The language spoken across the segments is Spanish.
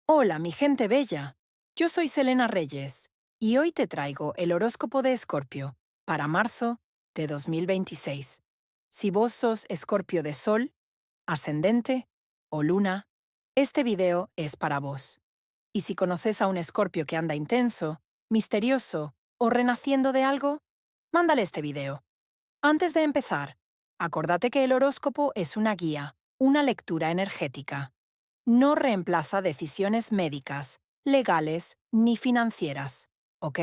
Hola, mi gente bella. Yo soy Selena Reyes y hoy te traigo el horóscopo de Escorpio para marzo de 2026. Si vos sos Escorpio de Sol, Ascendente o Luna, este video es para vos. Y si conoces a un Escorpio que anda intenso, misterioso o renaciendo de algo, mándale este video. Antes de empezar, acordate que el horóscopo es una guía, una lectura energética. No reemplaza decisiones médicas, legales ni financieras, ¿ok?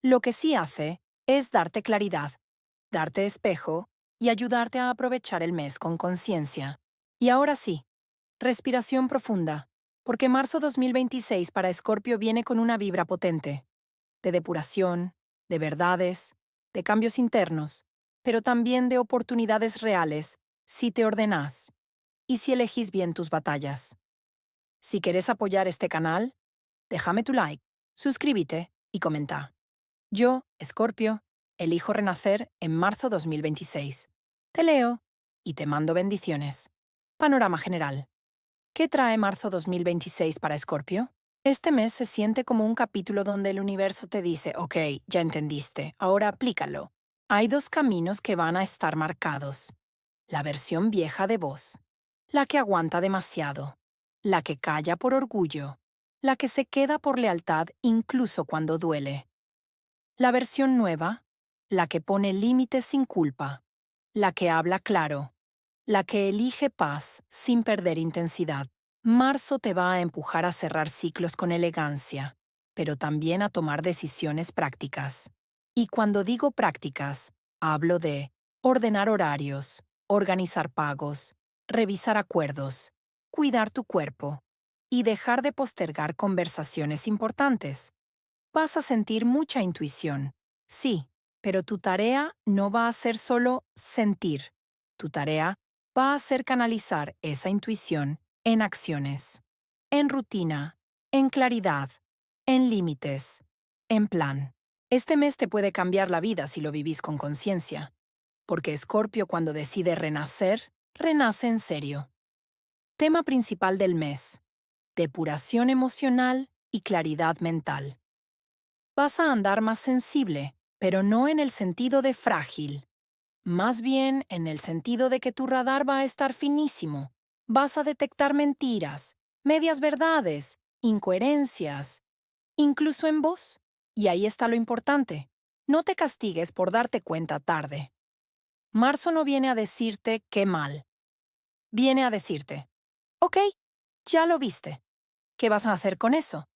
Lo que sí hace es darte claridad, darte espejo y ayudarte a aprovechar el mes con conciencia. Y ahora sí, respiración profunda, porque marzo 2026 para Escorpio viene con una vibra potente, de depuración, de verdades, de cambios internos, pero también de oportunidades reales, si te ordenás y si elegís bien tus batallas. Si querés apoyar este canal, déjame tu like, suscríbete y comenta. Yo, Escorpio, elijo renacer en marzo 2026. Te leo y te mando bendiciones. Panorama general. ¿Qué trae marzo 2026 para Escorpio? Este mes se siente como un capítulo donde el universo te dice, ok, ya entendiste, ahora aplícalo. Hay dos caminos que van a estar marcados. La versión vieja de vos, la que aguanta demasiado, la que calla por orgullo, la que se queda por lealtad incluso cuando duele. La versión nueva, la que pone límites sin culpa, la que habla claro, la que elige paz sin perder intensidad. Marzo te va a empujar a cerrar ciclos con elegancia, pero también a tomar decisiones prácticas. Y cuando digo prácticas, hablo de ordenar horarios, organizar pagos, revisar acuerdos, cuidar tu cuerpo y dejar de postergar conversaciones importantes. Vas a sentir mucha intuición, sí, pero tu tarea no va a ser solo sentir. Tu tarea va a ser canalizar esa intuición en acciones, en rutina, en claridad, en límites, en plan. Este mes te puede cambiar la vida si lo vivís con conciencia, porque Escorpio cuando decide renacer, renace en serio. Tema principal del mes: depuración emocional y claridad mental. Vas a andar más sensible, pero no en el sentido de frágil. Más bien en el sentido de que tu radar va a estar finísimo. Vas a detectar mentiras, medias verdades, incoherencias, incluso en vos. Y ahí está lo importante. No te castigues por darte cuenta tarde. Marzo no viene a decirte qué mal. Viene a decirte, ok, ya lo viste. ¿Qué vas a hacer con eso?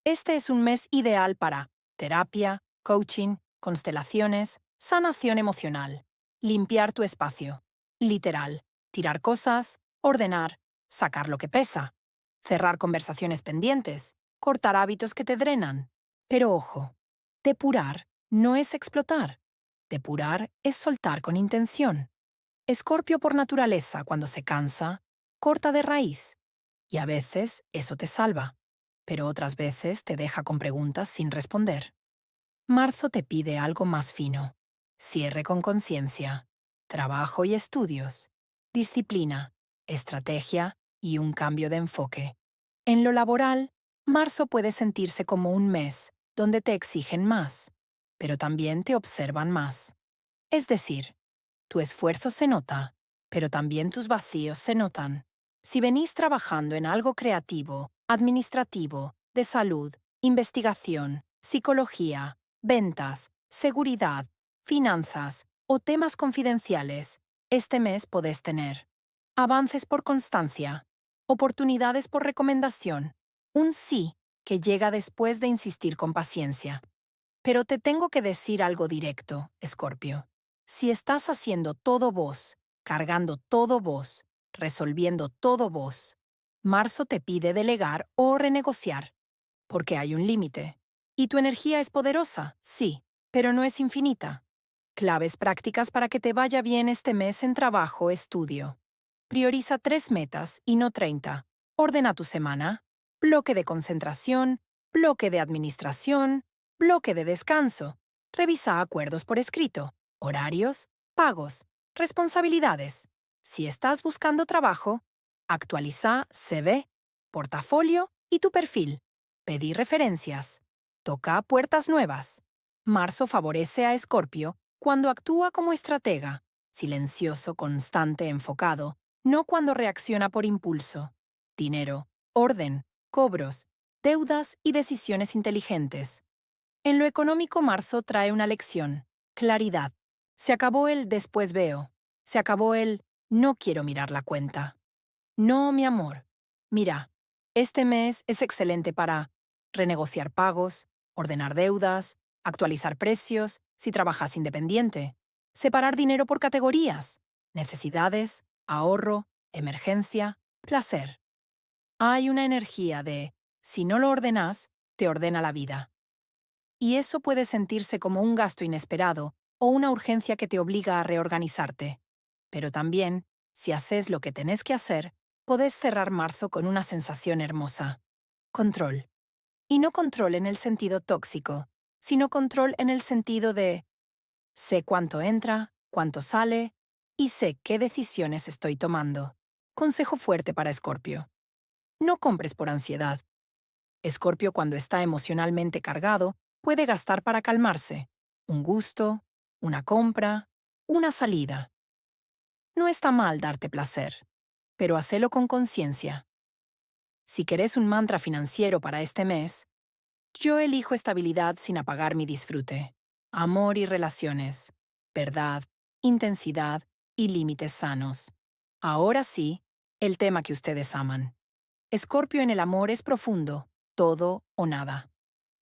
Este es un mes ideal para terapia, coaching, constelaciones, sanación emocional, limpiar tu espacio, literal, tirar cosas, ordenar, sacar lo que pesa, cerrar conversaciones pendientes, cortar hábitos que te drenan. Pero ojo, depurar no es explotar. Depurar es soltar con intención. Escorpio por naturaleza, cuando se cansa, corta de raíz. Y a veces eso te salva, pero otras veces te deja con preguntas sin responder. Marzo te pide algo más fino: cierre con conciencia, trabajo y estudios, disciplina, estrategia y un cambio de enfoque. En lo laboral, marzo puede sentirse como un mes donde te exigen más, pero también te observan más. Es decir, tu esfuerzo se nota, pero también tus vacíos se notan. Si venís trabajando en algo creativo, administrativo, de salud, investigación, psicología, ventas, seguridad, finanzas o temas confidenciales, este mes podés tener avances por constancia, oportunidades por recomendación, un sí que llega después de insistir con paciencia. Pero te tengo que decir algo directo, Escorpio. Si estás haciendo todo vos, cargando todo vos, resolviendo todo vos, marzo te pide delegar o renegociar, porque hay un límite. Y tu energía es poderosa, sí, pero no es infinita. Claves prácticas para que te vaya bien este mes en trabajo, estudio. Prioriza 3 metas y no 30. Ordena tu semana. Bloque de concentración, bloque de administración, bloque de descanso. Revisa acuerdos por escrito, horarios, pagos, responsabilidades. Si estás buscando trabajo, actualiza CV, portafolio ¿Y tu perfil? Pedir referencias. Toca puertas nuevas. Marzo favorece a Escorpio cuando actúa como estratega, silencioso, constante, enfocado, no cuando reacciona por impulso. Dinero, orden, cobros, deudas y decisiones inteligentes. En lo económico, marzo trae una lección: claridad. Se acabó el después veo. Se acabó el no quiero mirar la cuenta. No, mi amor. Mira, este mes es excelente para renegociar pagos, ordenar deudas, actualizar precios si trabajas independiente, separar dinero por categorías: necesidades, ahorro, emergencia, placer. Hay una energía de si no lo ordenas, te ordena la vida. Y eso puede sentirse como un gasto inesperado o una urgencia que te obliga a reorganizarte. Pero también, si haces lo que tenés que hacer, podés cerrar marzo con una sensación hermosa: control. Y no control en el sentido tóxico, sino control en el sentido de sé cuánto entra, cuánto sale y sé qué decisiones estoy tomando. Consejo fuerte para Escorpio: no compres por ansiedad. Escorpio, cuando está emocionalmente cargado, puede gastar para calmarse: un gusto, una compra, una salida. No está mal darte placer, pero hacelo con conciencia. Si querés un mantra financiero para este mes: yo elijo estabilidad sin apagar mi disfrute. Amor y relaciones. Verdad, intensidad y límites sanos. Ahora sí, el tema que ustedes aman. Escorpio en el amor es profundo, todo o nada.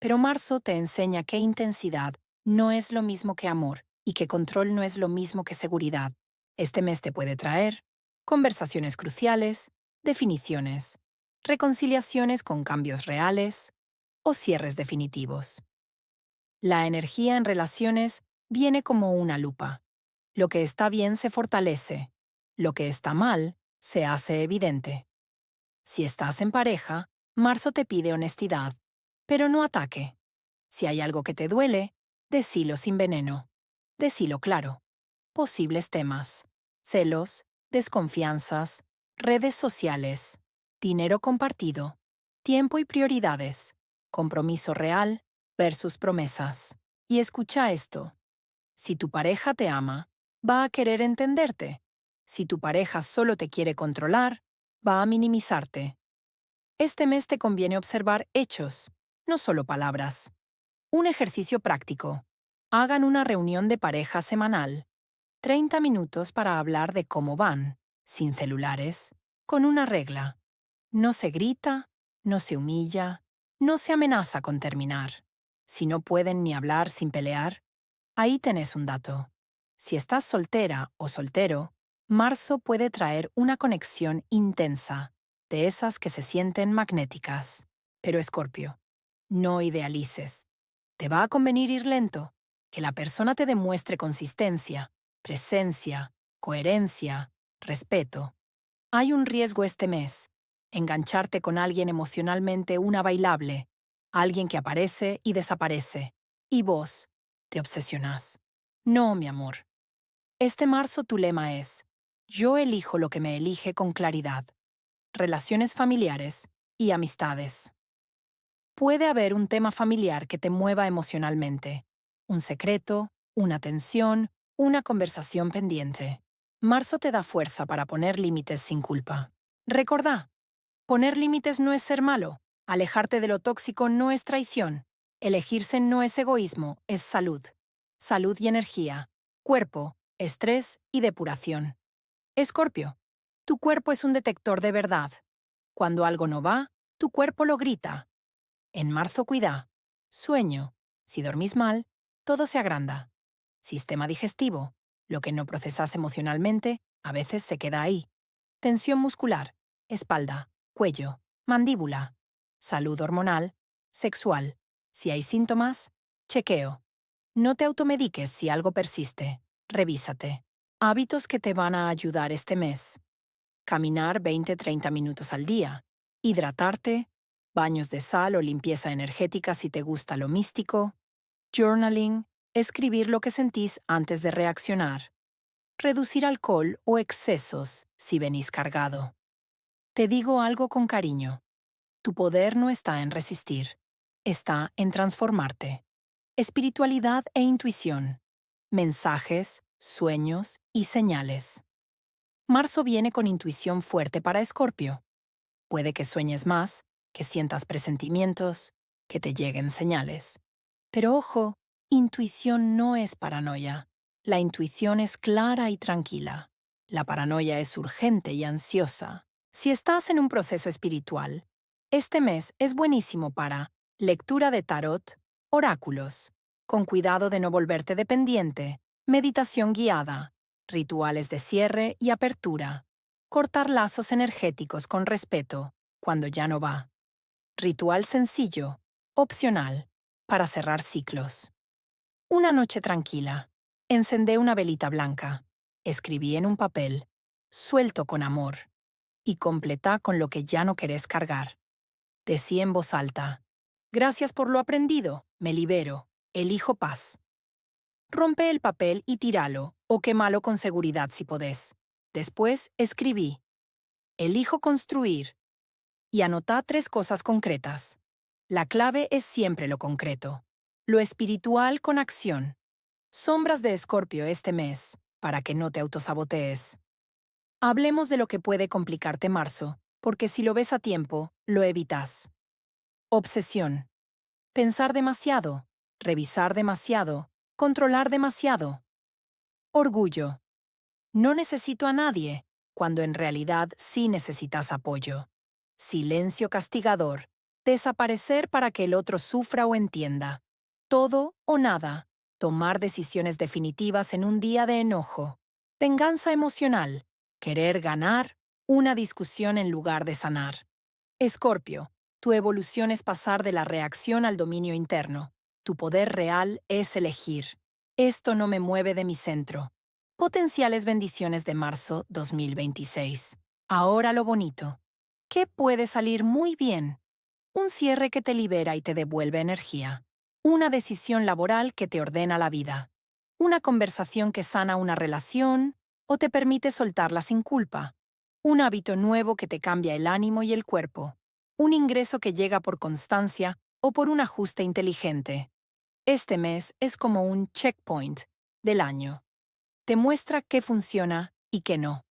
Pero marzo te enseña que intensidad no es lo mismo que amor y que control no es lo mismo que seguridad. Este mes te puede traer conversaciones cruciales, definiciones, reconciliaciones con cambios reales o cierres definitivos. La energía en relaciones viene como una lupa. Lo que está bien se fortalece, lo que está mal se hace evidente. Si estás en pareja, marzo te pide honestidad, pero no ataque. Si hay algo que te duele, decilo sin veneno. Decilo claro. Posibles temas: celos, desconfianzas, redes sociales, dinero compartido, tiempo y prioridades, compromiso real versus promesas. Y escucha esto: si tu pareja te ama, va a querer entenderte. Si tu pareja solo te quiere controlar, va a minimizarte. Este mes te conviene observar hechos, no solo palabras. Un ejercicio práctico: hagan una reunión de pareja semanal. 30 minutos para hablar de cómo van, sin celulares, con una regla: no se grita, no se humilla, no se amenaza con terminar. Si no pueden ni hablar sin pelear, ahí tenés un dato. Si estás soltera o soltero, marzo puede traer una conexión intensa, de esas que se sienten magnéticas. Pero Escorpio, no idealices. Te va a convenir ir lento, que la persona te demuestre consistencia, presencia, coherencia, respeto. Hay un riesgo este mes: engancharte con alguien emocionalmente una bailable, alguien que aparece y desaparece, y vos te obsesionás. No, mi amor. Este marzo tu lema es: yo elijo lo que me elige con claridad. Relaciones familiares y amistades. Puede haber un tema familiar que te mueva emocionalmente: un secreto, una tensión, una conversación pendiente. Marzo te da fuerza para poner límites sin culpa. Recordá: poner límites no es ser malo, alejarte de lo tóxico no es traición, elegirse no es egoísmo, es salud. Salud y energía, cuerpo, estrés y depuración. Escorpio, tu cuerpo es un detector de verdad. Cuando algo no va, tu cuerpo lo grita. En marzo cuida. Sueño. Si dormís mal, todo se agranda. Sistema digestivo. Lo que no procesas emocionalmente, a veces se queda ahí. Tensión muscular. Espalda, cuello, mandíbula. Salud hormonal. Sexual. Si hay síntomas, chequeo. No te automediques si algo persiste. Revísate. Hábitos que te van a ayudar este mes: caminar 20-30 minutos al día, hidratarte, baños de sal o limpieza energética si te gusta lo místico, journaling, escribir lo que sentís antes de reaccionar, reducir alcohol o excesos si venís cargado. Te digo algo con cariño: Tu poder no está en resistir, está en transformarte. Espiritualidad e intuición. Mensajes, sueños y señales. Marzo viene con intuición fuerte para Escorpio. Puede que sueñes más, que sientas presentimientos, que te lleguen señales. Pero ojo, intuición no es paranoia. La intuición es clara y tranquila. La paranoia es urgente y ansiosa. Si estás en un proceso espiritual, este mes es buenísimo para lectura de tarot, oráculos, con cuidado de no volverte dependiente, meditación guiada, rituales de cierre y apertura, cortar lazos energéticos con respeto cuando ya no va. Ritual sencillo, opcional, para cerrar ciclos. Una noche tranquila. Encendé una velita blanca. Escribí en un papel. Suelto con amor. Y completá con lo que ya no querés cargar. Decí en voz alta. Gracias por lo aprendido. Me libero. Elijo paz. Rompe el papel y tíralo, o quémalo con seguridad si podés. Después escribí. Elijo construir. Y anotá 3 cosas concretas. La clave es siempre lo concreto. Lo espiritual con acción. Sombras de Escorpio este mes, para que no te autosabotees. Hablemos de lo que puede complicarte marzo, porque si lo ves a tiempo, lo evitas. Obsesión. Pensar demasiado, revisar demasiado, controlar demasiado. Orgullo. No necesito a nadie, cuando en realidad sí necesitas apoyo. Silencio castigador. Desaparecer para que el otro sufra o entienda. Todo o nada. Tomar decisiones definitivas en un día de enojo. Venganza emocional. Querer ganar. Una discusión en lugar de sanar. Escorpio, tu evolución es pasar de la reacción al dominio interno. Tu poder real es elegir. Esto no me mueve de mi centro. Potenciales bendiciones de marzo 2026. Ahora lo bonito. ¿Qué puede salir muy bien? Un cierre que te libera y te devuelve energía. Una decisión laboral que te ordena la vida. Una conversación que sana una relación o te permite soltarla sin culpa. Un hábito nuevo que te cambia el ánimo y el cuerpo. Un ingreso que llega por constancia o por un ajuste inteligente. Este mes es como un checkpoint del año. Te muestra qué funciona y qué no.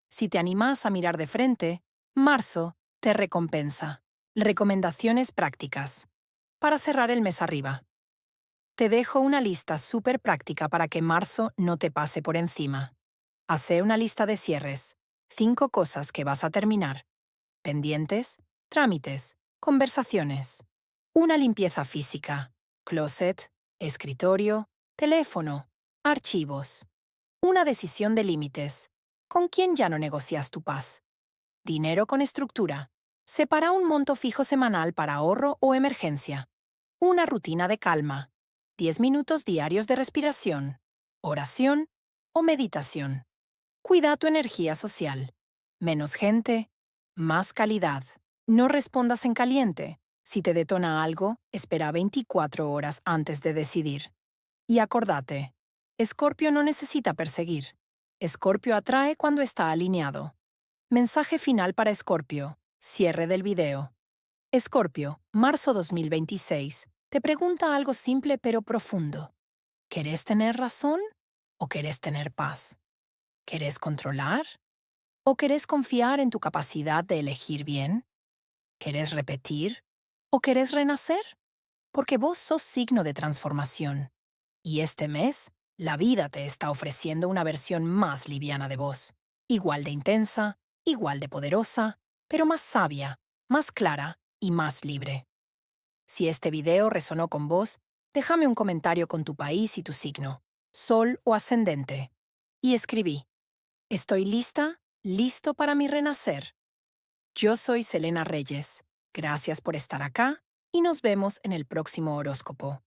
Si te animas a mirar de frente, marzo te recompensa. Recomendaciones prácticas. Para cerrar el mes arriba. Te dejo una lista súper práctica para que marzo no te pase por encima. Hacé una lista de cierres. 5 cosas que vas a terminar. Pendientes, trámites, conversaciones. Una limpieza física. Closet, escritorio, teléfono, archivos. Una decisión de límites. ¿Con quién ya no negocias tu paz? Dinero con estructura. Separa un monto fijo semanal para ahorro o emergencia. Una rutina de calma. 10 minutos diarios de respiración, oración o meditación. Cuida tu energía social. Menos gente, más calidad. No respondas en caliente. Si te detona algo, espera 24 horas antes de decidir. Y acordate, Escorpio no necesita perseguir. Escorpio atrae cuando está alineado. Mensaje final para Escorpio. Cierre del video. Escorpio, marzo 2026, te pregunta algo simple pero profundo. ¿Querés tener razón o querés tener paz? ¿Querés controlar o querés confiar en tu capacidad de elegir bien? ¿Querés repetir o querés renacer? Porque vos sos signo de transformación. Y este mes, la vida te está ofreciendo una versión más liviana de vos. Igual de intensa, igual de poderosa, pero más sabia, más clara y más libre. Si este video resonó con vos, déjame un comentario con tu país y tu signo, sol o ascendente. Y escribí, estoy lista, listo para mi renacer. Yo soy Selena Reyes. Gracias por estar acá y nos vemos en el próximo horóscopo.